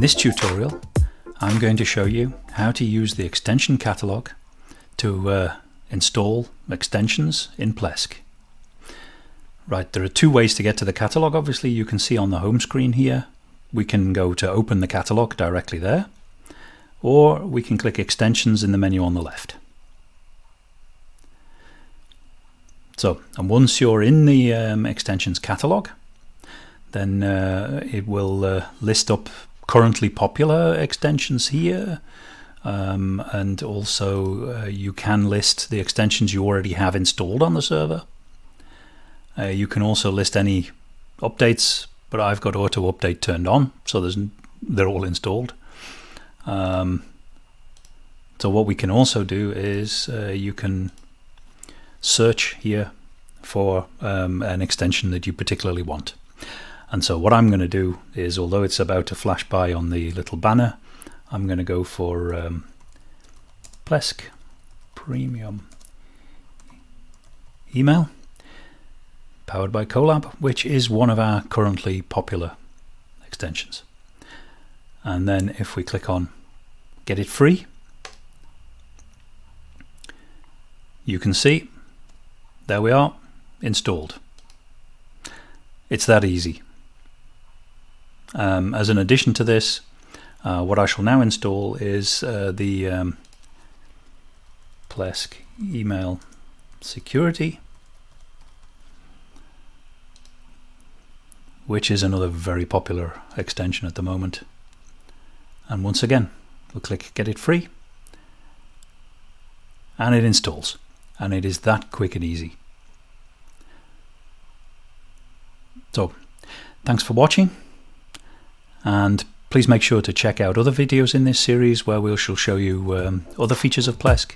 this tutorial, I'm going to show you how to use the extension catalog to install extensions in Plesk. Right, there are two ways to get to the catalog. Obviously, you can see on the home screen here, we can go to open the catalog directly there, or we can click extensions in the menu on the left. So, and once you're in the extensions catalog, then it will list up currently popular extensions here, and also you can list the extensions you already have installed on the server. You can also list any updates, but I've got auto update turned on, so they're all installed. So what we can also do is you can search here for an extension that you particularly want. And so what I'm going to do is, although it's about to flash by on the little banner, I'm going to go for Plesk Premium Email, powered by Colab, which is one of our currently popular extensions. And then if we click on Get It Free, you can see, there we are, installed. It's that easy. As an addition to this, what I shall now install is the Plesk Email Security, which is another very popular extension at the moment. And once again, we'll click Get It Free, and it installs. And it is that quick and easy. So, thanks for watching. And please make sure to check out other videos in this series where we shall show you other features of Plesk.